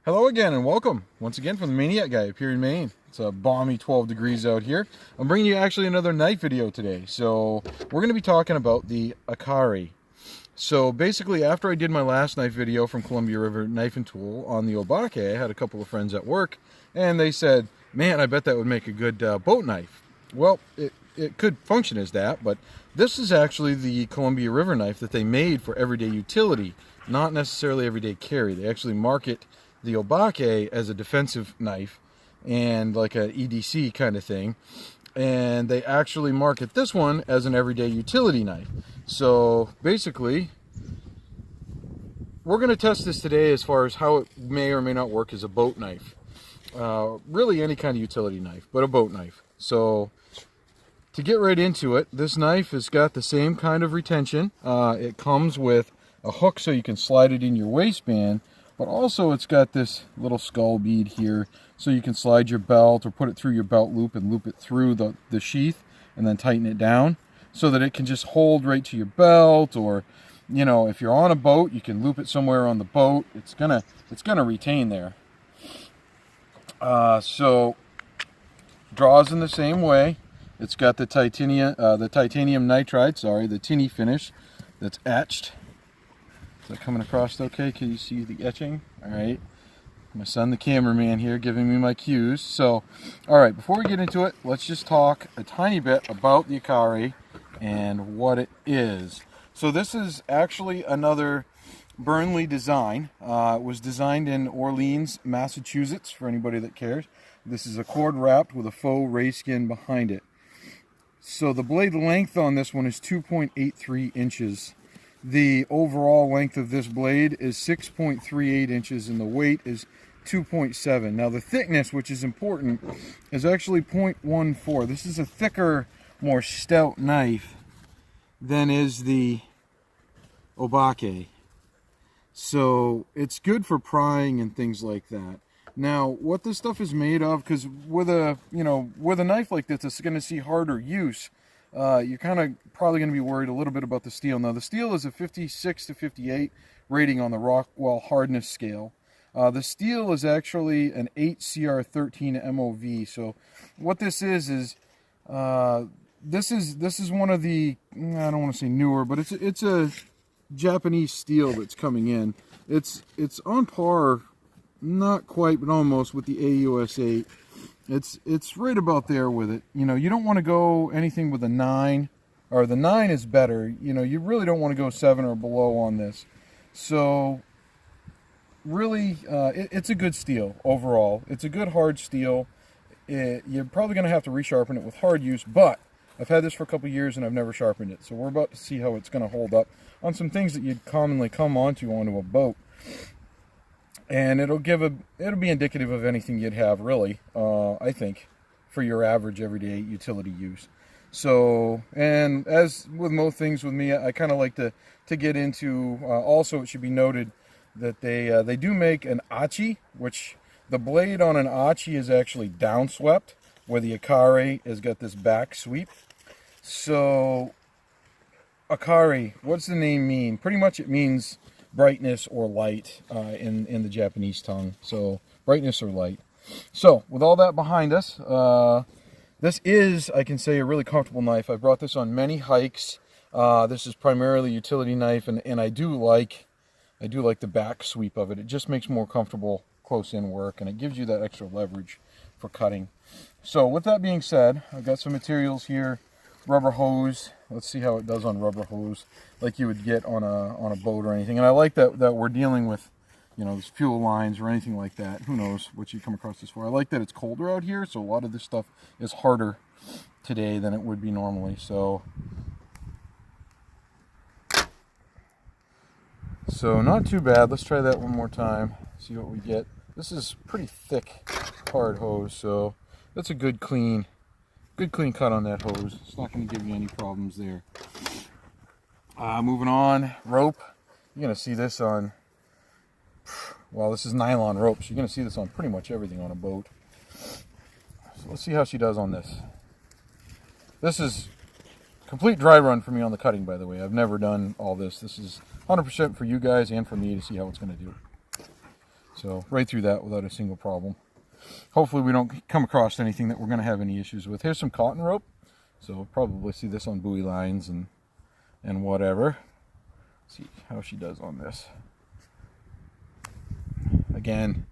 Hello again and welcome once again from the Maniac Guy up here in Maine. It's a balmy 12 degrees out here. I'm bringing you actually another knife video today. So we're going to be talking about the Akari. So basically, after I did my last knife video from Columbia River Knife and Tool on the Obake, I had a couple of friends at work and they said, man, I bet that would make a good boat knife. Well, it could function as that, but this is actually the Columbia River knife that they made for everyday utility, not necessarily everyday carry. They actually market the Obake as a defensive knife and like a EDC kind of thing, and they actually market this one as an everyday utility knife. So basically we're going to test this today as far as how it may or may not work as a boat knife. Really any kind of utility knife, but a boat knife. So to get right into it, this knife has got the same kind of retention. It comes with a hook so you can slide it in your waistband, but also it's got this little skull bead here so you can slide your belt or put it through your belt loop and loop it through the sheath and then tighten it down so that it can just hold right to your belt. Or, you know, if you're on a boat, you can loop it somewhere on the boat. It's gonna retain there. So draws in the same way. It's got the titanium nitride, the tinny finish that's etched. Is that coming across okay? Can you see the etching? All right. My son, the cameraman here, giving me my cues. So, all right, before we get into it, let's just talk a tiny bit about the Akari and what it is. So this is actually another Burnley design. It was designed in Orleans, Massachusetts, for anybody that cares. This is a cord wrapped with a faux ray skin behind it. So the blade length on this one is 2.83 inches. The overall length of this blade is 6.38 inches and the weight is 2.7. Now the thickness, which is important, is actually 0.14. This is a thicker, more stout knife than is the Obake. So it's good for prying and things like that. Now, what this stuff is made of, because with a knife like this, it's going to see harder use. You're kind of probably going to be worried a little bit about the steel. Now, the steel is a 56 to 58 rating on the Rockwell hardness scale. The steel is actually an 8 CR13 MOV. So, what this is this is one of the, I don't want to say newer, but it's a Japanese steel that's coming in. It's on par, not quite, but almost, with the AUS 8. It's right about there with it. You know, you don't want to go anything with a 9, or the 9 is better. You know, you really don't want to go 7 or below on this. So really, it's a good steel overall. It's a good hard steel. You're probably going to have to resharpen it with hard use, but I've had this for a couple years and I've never sharpened it. So we're about to see how it's going to hold up on some things that you'd commonly come onto a boat. And it'll be indicative of anything you'd have, really, I think, for your average everyday utility use. So, and as with most things with me, I kind of like to get into, also it should be noted that they do make an achi, which the blade on an achi is actually downswept, where the Akari has got this back sweep. So, Akari, what's the name mean? Pretty much it means brightness or light in the Japanese tongue. So brightness or light. So with all that behind us, this is, I can say, a really comfortable knife. I've brought this on many hikes. This is primarily a utility knife, and I do like the back sweep of it. It just makes more comfortable close in work, and it gives you that extra leverage for cutting. So with that being said, I've got some materials here. Rubber hose. Let's see how it does on rubber hose, like you would get on a boat or anything. And I like that we're dealing with, you know, fuel lines or anything like that. Who knows what you come across this for. I like that it's colder out here, so a lot of this stuff is harder today than it would be normally. So not too bad. Let's try that one more time. See what we get. This is pretty thick, hard hose, so that's a good clean cut on that hose. It's not going to give you any problems there. Moving on, rope. You're going to see this on, well, this is nylon rope, so you're going to see this on pretty much everything on a boat. So let's see how she does on this. This is complete dry run for me on the cutting, by the way. I've never done all this. This is 100% for you guys and for me to see how it's going to do. So right through that without a single problem. Hopefully we don't come across anything that we're going to have any issues with. Here's some cotton rope. So we'll probably see this on buoy lines and whatever. See how she does on this. Again,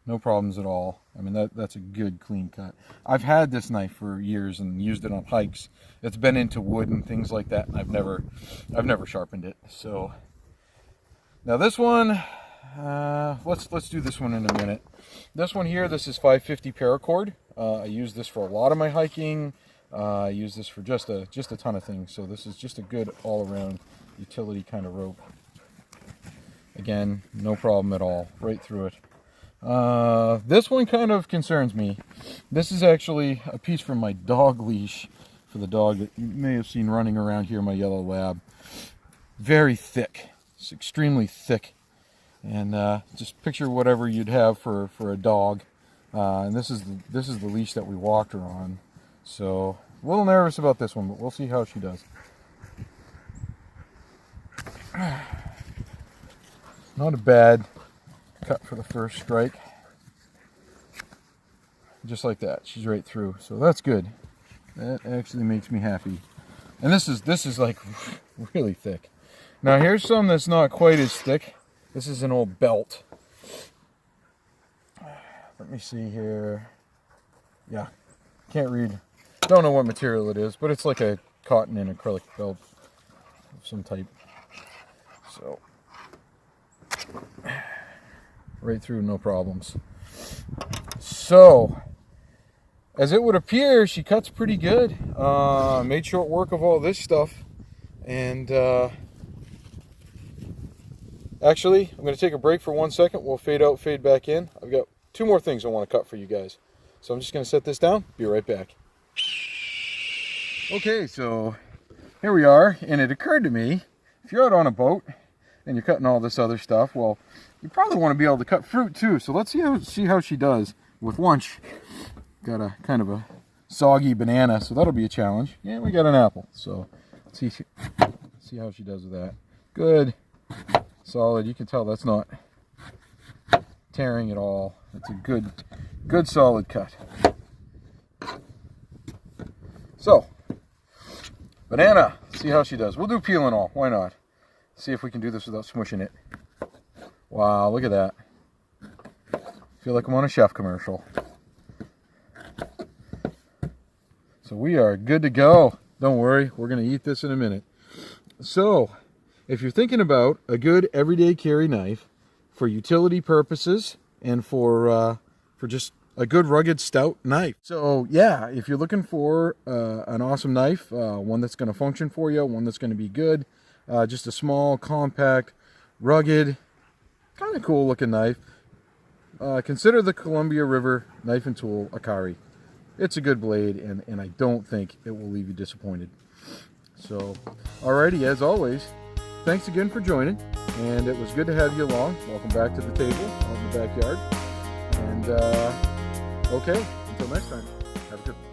no problems at all. I mean, that's a good clean cut. I've had this knife for years and used it on hikes. It's been into wood and things like that, and I've never sharpened it. So now this one, let's do this one in a minute. This one here, this is 550 Paracord. I use this for a lot of my hiking. I use this for just a ton of things. So this is just a good all-around utility kind of rope. Again, no problem at all, right through it. This one kind of concerns me. This is actually a piece from my dog leash for the dog that you may have seen running around here, my yellow lab. Very thick. It's extremely thick. And just picture whatever you'd have for a dog. And this is the leash that we walked her on. So a little nervous about this one, but we'll see how she does. Not a bad cut for the first strike. Just like that, she's right through. So that's good. That actually makes me happy. And this is like really thick. Now here's some that's not quite as thick. This is an old belt. Let me see here. Yeah, can't read. Don't know what material it is, but it's like a cotton and acrylic belt of some type. So right through, no problems. So as it would appear, she cuts pretty good. Made short work of all this stuff. And actually, I'm going to take a break for 1 second. We'll fade out, fade back in. I've got 2 more things I want to cut for you guys. So I'm just going to set this down. Be right back. Okay, so here we are. And it occurred to me, if you're out on a boat and you're cutting all this other stuff, well, you probably want to be able to cut fruit too. So let's see how she does with lunch. Got a kind of a soggy banana, so that'll be a challenge. Yeah, we got an apple. So let's see how she does with that. Good. Solid. You can tell that's not tearing at all. It's a good solid cut. So banana, see how she does. We'll do peel and all, why not? See if we can do this without smushing it. Wow, look at that. Feel like I'm on a chef commercial. So we are good to go. Don't worry, we're going to eat this in a minute. So if you're thinking about a good everyday carry knife for utility purposes and for just a good rugged stout knife. So yeah, if you're looking for an awesome knife, one that's going to function for you, one that's going to be good, just a small, compact, rugged, kind of cool looking knife, consider the Columbia River Knife and Tool Akari. It's a good blade, and I don't think it will leave you disappointed. So, alrighty, as always, thanks again for joining, and it was good to have you along. Welcome back to the table out in the backyard. And, okay, until next time, have a good one.